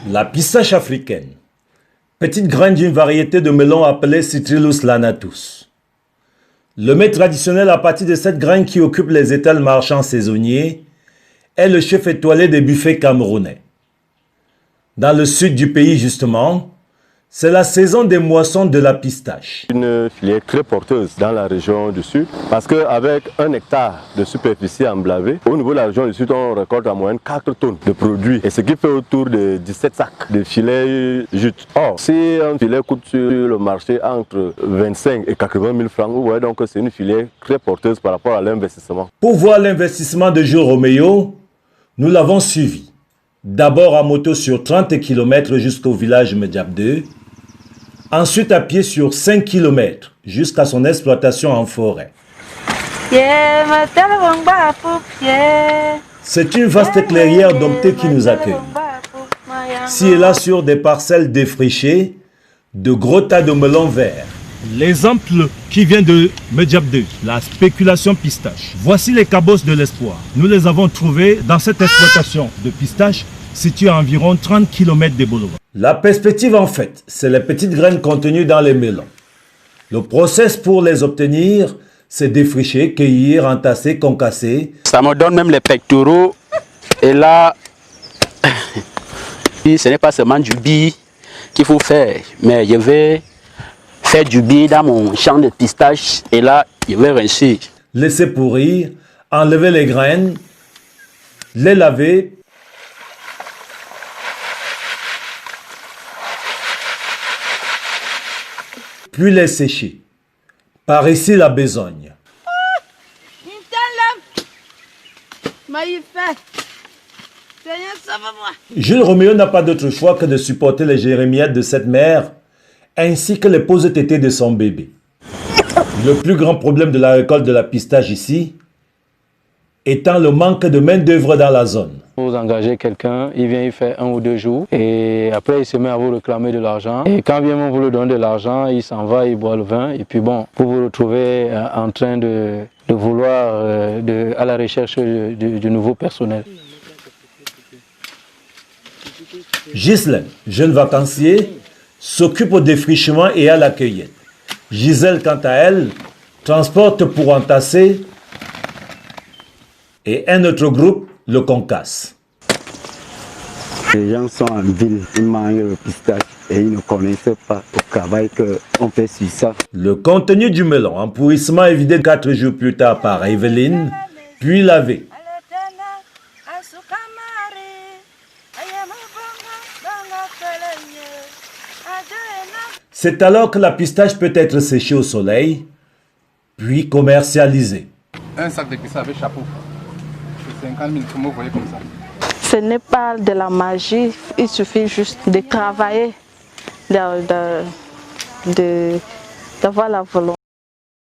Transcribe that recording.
La pistache africaine, petite graine d'une variété de melon appelée Citrullus lanatus. Le mets traditionnel à partir de cette graine qui occupe les étals marchands saisonniers est le chef étoilé des buffets camerounais. Dans le sud du pays justement, c'est la saison des moissons de la pistache. Une filière très porteuse dans la région du sud parce qu'avec 1 hectare de superficie emblavée, au niveau de la région du sud, on récolte en moyenne 4 tonnes de produits et ce qui fait autour de 17 sacs de filets jute. Or, si un filet coûte sur le marché entre 25 et 80 000 francs, vous voyez donc que c'est une filière très porteuse par rapport à l'investissement. Pour voir l'investissement de Jules Roméo, nous l'avons suivi. D'abord en moto sur 30 km jusqu'au village Medjab 2, ensuite à pied sur 5 km jusqu'à son exploitation en forêt. C'est une vaste clairière domptée qui nous accueille. Ci et là sur des parcelles défrichées, de gros tas de melons verts. L'exemple qui vient de Medjab 2, la spéculation pistache. Voici les cabosses de l'espoir. Nous les avons trouvés dans cette exploitation de pistaches située à environ 30 km de Bolova. La perspective en fait, c'est les petites graines contenues dans les melons. Le process pour les obtenir, c'est défricher, cueillir, entasser, concasser. Ça me donne même les pectoraux. Et là, ce n'est pas seulement du billes qu'il faut faire, mais je vais faire du billes dans mon champ de pistache et là, je vais rincer. Laisser pourrir, enlever les graines, les laver, puis les sécher. Par ici la besogne. Jules Roméo n'a pas d'autre choix que de supporter les jérémiades de cette mère, ainsi que les pauses tétées de son bébé. Le plus grand problème de la récolte de la pistache ici étant le manque de main-d'œuvre dans la zone. Vous engagez quelqu'un, il vient y faire 1 ou 2 jours et après il se met à vous réclamer de l'argent. Et quand vient vous lui donner de l'argent, il s'en va, il boit le vin et puis bon, vous vous retrouvez en train de vouloir à la recherche du nouveau personnel. Ghislaine, jeune vacancier, s'occupe au défrichement et à la cueillette. Gisèle, quant à elle, transporte pour entasser et un autre groupe le concasse. Les gens sont en ville, ils mangent le pistache et ils ne connaissent pas le travail qu'on fait sur ça. Le contenu du melon en pourrissement est vidé 4 jours plus tard par Evelyne, puis lavé. C'est alors que la pistache peut être séchée au soleil, puis commercialisée. Un sac de pistache avec chapeau, c'est 50 000, comme vous voyez comme ça. Ce n'est pas de la magie, il suffit juste de travailler, d'avoir la volonté.